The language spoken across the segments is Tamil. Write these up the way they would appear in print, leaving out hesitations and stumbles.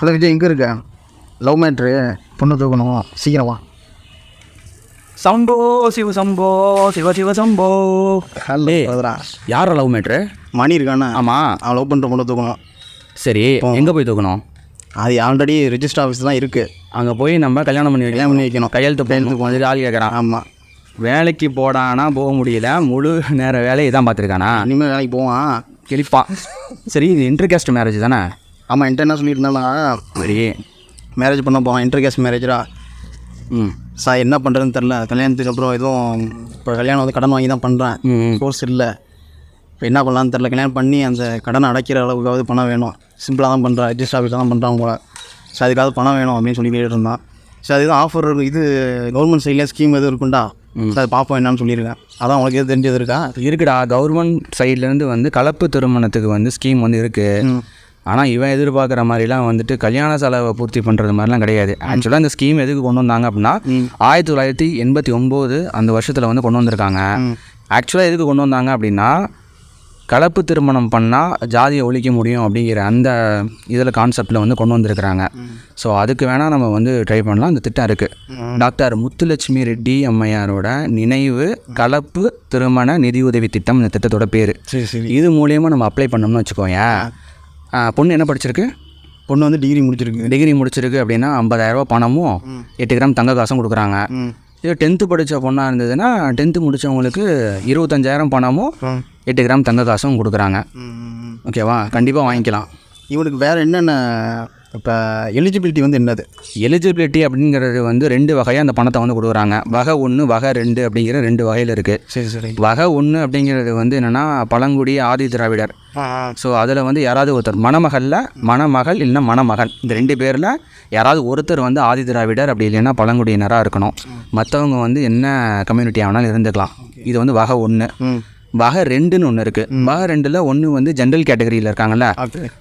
ஹலோ விஜய், எங்கே இருக்க? லவ் மேட்ரு, பொண்ணு தூக்கணும், சீக்கிரமா. சம்போ சிவ சம்போ சிவ சிவ சம்போ. ஹலோ யாரோ லவ் மேட்ரு? மணி இருக்காண்ணா. ஆமாம், அவன் லவ் பண்ணுற பொண்ணு தூக்கணும். சரி, எங்கே போய் தூக்கணும்? அது ஆல்ரெடி ரெஜிஸ்டர் ஆஃபீஸ் தான் இருக்குது. அங்கே போய் நம்ம கல்யாணம் பண்ணி வைக்கணும். கையெழுத்து போய் ஆள் கேட்குறான். ஆமாம், வேலைக்கு போடானா போக முடியல, முழு நேர வேலையை தான் பார்த்துருக்கானா. இனிமேல் வேலைக்கு போவான், கிளிப்பான். சரி, இது இன்டர்காஸ்ட் மேரேஜ் தானே? ஆமாம், என்கிட்ட என்ன சொல்லியிருந்தாலும் சரி, மேரேஜ் பண்ண போவான். இன்டர்காஸ்ட் மேரேஜரா? சார் என்ன பண்ணுறதுன்னு தெரில. கல்யாணத்துக்கு அப்புறம் எதுவும் இப்போ கல்யாணம் வந்து கடன் வாங்கி தான் பண்ணுறேன். கோர்ஸ் இல்லை. இப்போ என்ன பண்ணலான்னு தெரில. கல்யாணம் பண்ணி அந்த கடனை அடைக்கிற அளவுக்காவது பணம் வேணும். சிம்பிளாக தான் பண்ணுறேன், ரெஜிஸ்டர் ஆஃபீஸில் தான் பண்ணுறாங்க போல. ஸோ அதுக்காவது பணம் வேணும் அப்படின்னு சொல்லி கேட்டுட்டு இருந்தான். ஸோ அதுதான் ஆஃபர் இது கவர்மெண்ட் சைட்லேயே ஸ்கீம் எதுவும் இருக்குண்டா? ஸோ அது பார்ப்போம் என்னன்னு சொல்லியிருக்கேன். அதான் உங்களுக்கு எது தெரிஞ்சது இருக்கா? இருக்குடா, கவர்மெண்ட் சைட்லேருந்து வந்து கலப்பு திருமணத்துக்கு வந்து ஸ்கீம் வந்து இருக்குது. ஆனால் இவன் எதிர்பார்க்குற மாதிரிலாம் வந்துட்டு கல்யாண செலவை பூர்த்தி பண்ணுறது மாதிரிலாம் கிடையாது. ஆக்சுவலாக இந்த ஸ்கீம் எதுக்கு கொண்டு வந்தாங்க அப்படின்னா 1989 அந்த வருஷத்தில் வந்து கொண்டு வந்திருக்காங்க. ஆக்சுவலாக எதுக்கு கொண்டு வந்தாங்க அப்படின்னா, கலப்பு திருமணம் பண்ணால் ஜாதியை ஒழிக்க முடியும் அப்படிங்கிற அந்த இதில் கான்செப்டில் வந்து கொண்டு வந்திருக்கிறாங்க. ஸோ அதுக்கு வேணால் நம்ம வந்து ட்ரை பண்ணலாம். இந்த திட்டம் இருக்குது. டாக்டர் முத்துலட்சுமி ரெட்டி அம்மையாரோட நினைவு கலப்பு திருமண நிதியுதவி திட்டம் இந்த திட்டத்தோட பேர். சரி, இது மூலியமாக நம்ம அப்ளை பண்ணோம்னு வச்சுக்கோங்க. பொண்ணு என்ன படிச்சிருக்கு? பொண்ணு வந்து டிகிரி முடிச்சிருக்கு அப்படின்னா 50,000 பணமும் 8 கிராம் தங்க காசும் கொடுக்குறாங்க. இது 10th படித்த பொண்ணாக இருந்ததுன்னா 10th முடித்தவங்களுக்கு 25,000 பணமும் 8 கிராம் தங்க காசும் கொடுக்குறாங்க. ஓகேவா? கண்டிப்பாக வாங்கிக்கலாம். இவனுக்கு வேறு என்னென்ன இப்போ எலிஜிபிலிட்டி வந்து என்னது? எலிஜிபிலிட்டி அப்படிங்கிறது வந்து 2 வகையாக அந்த பணத்தை வந்து கொடுக்குறாங்க. வகை 1, வகை 2 அப்படிங்கிற 2 வகையில் இருக்குது. சரி. வகை 1 அப்படிங்கிறது வந்து என்னென்னா பழங்குடி ஆதி திராவிடர். ஸோ அதில் வந்து யாராவது ஒருத்தர் மணமகள் இல்லைன்னா மணமகன், இந்த 2 பேரில் யாராவது ஒருத்தர் வந்து ஆதி திராவிடர் அப்படி இல்லைன்னா பழங்குடியினராக இருக்கணும். மற்றவங்க வந்து என்ன கம்யூனிட்டி ஆனாலும் இருந்துக்கலாம். இது வந்து வகை 1. வகை 2ன்னு ஒன்று இருக்குது. வகை 2ல் ஒன்று வந்து ஜென்ரல் கேட்டகரியில் இருக்காங்கல்ல.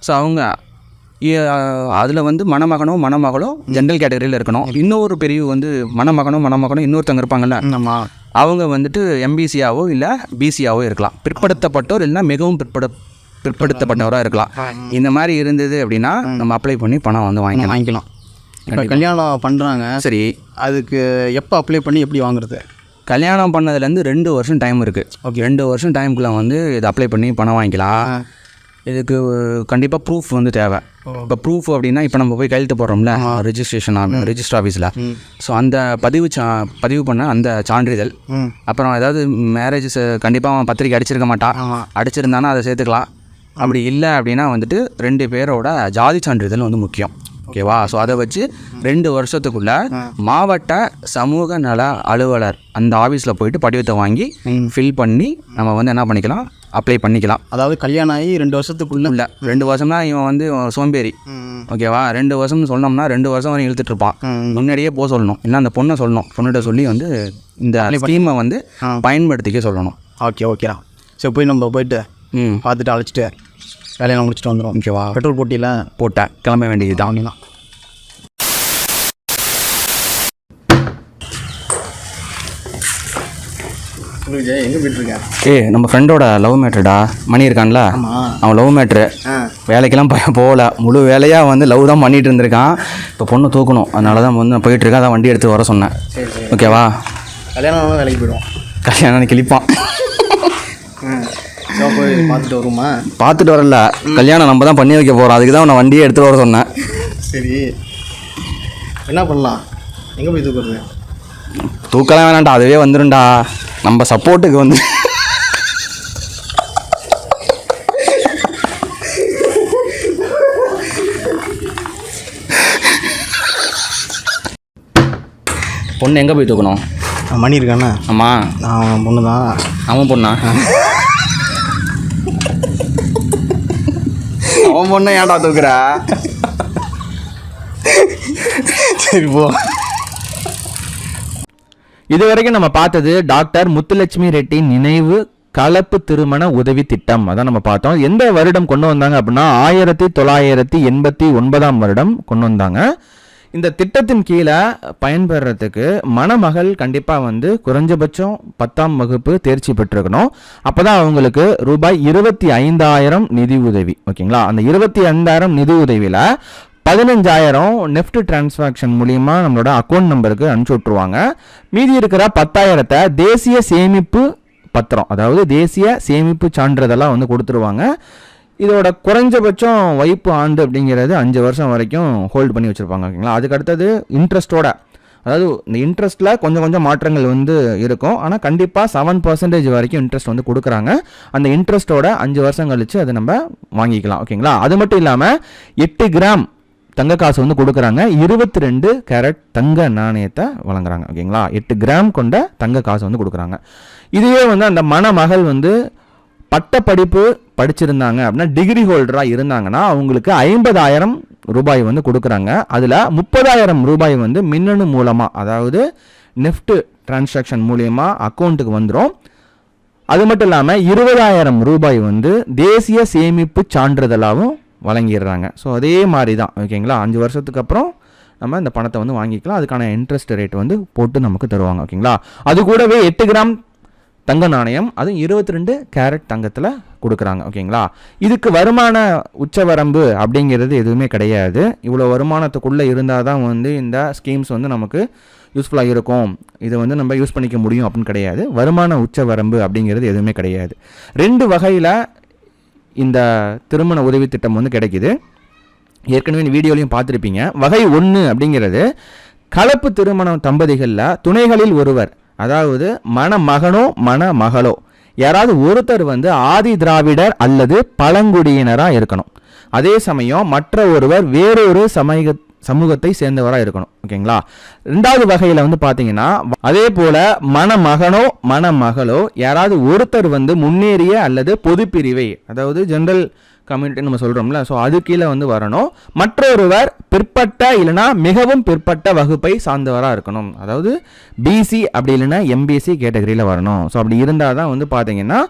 ஸோ அவங்க அதில் வந்து மணமகளோ ஜென்ரல் கேட்டகரியில் இருக்கணும். இன்னொரு பிரிவு வந்து மணமகனோ இன்னொருத்தவங்க இருப்பாங்கல்ல, அவங்க வந்துட்டு எம்பிசியாவோ இல்லை பிசியாவோ இருக்கலாம். பிற்படுத்தப்பட்டோர் இல்லைன்னா மிகவும் பிற்படுத்தப்பட்டவராக இருக்கலாம். இந்த மாதிரி இருந்தது அப்படின்னா நம்ம அப்ளை பண்ணி பணம் வந்து வாங்கிக்கலாம். கல்யாணம் பண்ணுறாங்க, சரி, அதுக்கு எப்போ அப்ளை பண்ணி எப்படி வாங்குறது? கல்யாணம் பண்ணதுலேருந்து 2 வருஷம் டைம் இருக்குது. ஓகே, 2 வருஷம் டைமுக்குள்ளே வந்து இதை அப்ளை பண்ணி பணம் வாங்கிக்கலாம். இதுக்கு கண்டிப்பாக ப்ரூஃப் வந்து தேவை. இப்போ ப்ரூஃப் அப்படின்னா இப்போ நம்ம போய் கையெழுத்து போடுறோம்ல ரெஜிஸ்டர் ஆஃபீஸில். ஸோ அந்த பதிவு பண்ண அந்த சான்றிதழ், அப்புறம் ஏதாவது மேரேஜ் கண்டிப்பாக அவன் பத்திரிக்கை அடிச்சிருக்க மாட்டான். அடிச்சிருந்தானா அதை சேர்த்துக்கலாம். அப்படி இல்லை அப்படின்னா வந்துட்டு 2 பேரோட ஜாதி சான்றிதழ் வந்து முக்கியம். ஓகேவா? ஸோ அதை வச்சு 2 வருஷத்துக்குள்ளே மாவட்ட சமூக நல அலுவலர் அந்த ஆஃபீஸில் போயிட்டு படிவத்தை வாங்கி ஃபில் பண்ணி நம்ம வந்து என்ன பண்ணிக்கலாம், அப்ளை பண்ணிக்கலாம். அதாவது கல்யாணம் ஆகி 2 வருஷத்துக்குள்ளே இல்லை, 2 வருஷம்னா இவன் வந்து சோம்பேறி. ஓகேவா? 2 வருஷம்னு சொன்னோம்னா 2 வருஷம் வரையும் இழுத்துட்டு இருப்பான். முன்னாடியே போக சொல்லணும், இல்லை அந்த பொண்ணை சொல்லணும், பொண்ணுகிட்ட சொல்லி வந்து இந்த ஸ்கீமை வந்து பயன்படுத்திக்க சொல்லணும். ஓகேடா. சரி, போய் நம்ம போயிட்டு பார்த்துட்டு அழைச்சிட்டு வேலையெல்லாம் முடிச்சுட்டு வந்துடும். ஓகேவா? பெட்ரோல் போட்டியில் போட்டேன், கிளம்ப வேண்டியது தான். அவங்களாம் எங்கே போயிட்டுருக்கேன்? நம்ம ஃப்ரெண்டோட லவ் மேட்ருடா, மணி இருக்கான்ல, அவன் லவ் மேட்ரு. வேலைக்கெல்லாம் போகல, முழு வேலையாக வந்து லவ் தான் பண்ணிகிட்டு இருந்திருக்கான். இப்போ பொண்ணு தூக்கணும், அதனால தான் வந்து போயிட்டுருக்கேன். அதான் வண்டி எடுத்து வர சொன்னேன். ஓகேவா? கல்யாணம் வேலைக்கு போயிடுவோம். கல்யாணம் கிளிப்பான். போய் பார்த்துட்டு வருமா? பார்த்துட்டு வரல, கல்யாணம் நம்ம தான் பண்ணி வைக்க போகிறோம். அதுக்கு தான் நான் வண்டியை எடுத்துகிட்டு வர சொன்னேன். சரி, என்ன பண்ணலாம்? எங்கே போய் தூக்குறது? தூக்கலாம் வேணாண்டா, அதுவே வந்துடும்டா நம்ம சப்போர்ட்டுக்கு வந்து. பொண்ணு எங்கே போய் தூக்கணும்? மணி இருக்காண்ணா? ஆமாம், நான் பொண்ணு தான். அவன் பொண்ணா? அவன் பொண்ணை ஏன்டா தூக்குற? சரி போ. இதுவரைக்கும் நம்ம பார்த்தது டாக்டர் முத்துலட்சுமி ரெட்டி நினைவு கலப்பு திருமண உதவி திட்டம். அதான் நம்ம பார்த்தோம். எந்த வருடம் கொண்டு வந்தாங்க அப்படின்னா 1989 வருடம் கொண்டு வந்தாங்க. இந்த திட்டத்தின் கீழே பயன்பெறத்துக்கு மணமகள் கண்டிப்பாக வந்து குறைஞ்சபட்சம் 10ஆம் வகுப்பு தேர்ச்சி பெற்றிருக்கணும். அப்போ தான் அவங்களுக்கு ரூபாய் 25,000 நிதி உதவி. ஓகேங்களா? அந்த 25,000 நிதி உதவியில் 15,000 நெஃப்ட் டிரான்சாக்ஷன் மூலியமா நம்மளோட அக்கௌண்ட் நம்பருக்கு அனுப்பிச்சு விட்ருவாங்க. மீதி இருக்கிற 10,000 தேசிய சேமிப்பு பத்திரம், அதாவது தேசிய சேமிப்பு சான்றிதழெல்லாம் வந்து கொடுத்துருவாங்க. இதோட குறைஞ்சபட்சம் வைப்பு ஆண்டு அப்படிங்கிறது 5 வருஷம் வரைக்கும் ஹோல்டு பண்ணி வச்சுருப்பாங்க. ஓகேங்களா? அதுக்கு அடுத்தது இன்ட்ரெஸ்ட்டோட, அதாவது இந்த இன்ட்ரெஸ்ட்டில் கொஞ்சம் மாற்றங்கள் வந்து இருக்கும். ஆனால் கண்டிப்பாக 7% வரைக்கும் இன்ட்ரெஸ்ட் வந்து கொடுக்குறாங்க. அந்த இன்ட்ரெஸ்ட்டோட 5 வருஷம் கழித்து அதை நம்ம வாங்கிக்கலாம். ஓகேங்களா? அது மட்டும் இல்லாமல் 8 கிராம் தங்க காசு வந்து கொடுக்குறாங்க. 22 கேரட் தங்க நாணயத்தை வழங்குறாங்க. ஓகேங்களா? 8 கிராம் கொண்ட தங்க காசு வந்து கொடுக்குறாங்க. இதுவே வந்து அந்த மணமகள் வந்து பட்ட படிப்பு படிச்சிருந்தாங்க அப்படின்னா, டிகிரி ஹோல்டராக இருந்தாங்கன்னா அவங்களுக்கு 50,000 ரூபாய் வந்து கொடுக்குறாங்க. அதில் 30,000 ரூபாய் வந்து மின்னணு மூலமாக, அதாவது நெஃப்ட் டிரான்சாக்ஷன் மூலியமாக அக்கௌண்ட்டுக்கு வந்துடும். அது மட்டும் இல்லாமல் 20,000 ரூபாய் வந்து தேசிய சேமிப்பு சான்றிதழாகவும் வழங்கிடுறாங்க. ஸோ அதே மாதிரி தான். ஓகேங்களா? 5 வருஷத்துக்கு அப்புறம் நம்ம இந்த பணத்தை வந்து வாங்கிக்கலாம். அதுக்கான இன்ட்ரெஸ்ட் ரேட் வந்து போட்டு நமக்கு தருவாங்க. ஓகேங்களா? அது கூடவே 8 கிராம் தங்க நாணயம், அதுவும் 22 கேரட் தங்கத்தில் கொடுக்குறாங்க. ஓகேங்களா? இதுக்கு வருமான உச்சவரம்பு அப்படிங்கிறது எதுவுமே கிடையாது. இவ்வளோ வருமானத்துக்குள்ளே இருந்தால் தான் வந்து இந்த ஸ்கீம்ஸ் வந்து நமக்கு யூஸ்ஃபுல்லாக இருக்கும், இதை வந்து நம்ம யூஸ் பண்ணிக்க முடியும் அப்படின்னு கிடையாது. வருமான உச்சவரம்பு அப்படிங்கிறது எதுவுமே கிடையாது. 2 வகையில் இந்த திருமண உதவி திட்டம் வந்து கிடைக்குது. ஏற்கனவே வீடியோலையும் பார்த்துருப்பீங்க. வகை 1 அப்படிங்கிறது கலப்பு திருமண தம்பதிகளில் துணைகளில் ஒருவர், அதாவது மணமகனோ மணமகளோ யாராவது ஒருத்தர் வந்து ஆதி திராவிடர் அல்லது பழங்குடியினராக இருக்கணும். அதே சமயம் மற்ற ஒருவர் வேறொரு சமூகத்தை சேர்ந்தவராக இருக்கணும். ஓகேங்களா? 2வது வகையில் வந்து பார்த்தீங்கன்னா, அதே போல் மணமகனோ மணமகளோ யாராவது ஒருத்தர் வந்து முன்னேறிய அல்லது பொது பிரிவை, அதாவது ஜென்ரல் கம்யூனிட்டி நம்ம சொல்கிறோம்ல, ஸோ அது கீழே வந்து வரணும். மற்றொருவர் பிற்பட்ட இல்லைனா மிகவும் பிற்பட்ட வகுப்பை சார்ந்தவராக இருக்கணும். அதாவது பிசி அப்படி இல்லைன்னா எம்பிசி கேட்டகரியில் வரணும். ஸோ அப்படி இருந்தால் தான் வந்து பார்த்தீங்கன்னா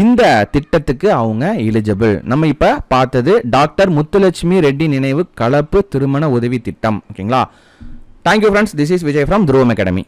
இந்த திட்டத்துக்கு அவங்க எலிஜிபிள். நம்ம இப்போ பார்த்தது டாக்டர் முத்துலட்சுமி ரெட்டி நினைவு கலப்பு திருமண உதவி திட்டம். ஓகேங்களா? Thank you friends. This is Vijay from துருவம் அகாடமி.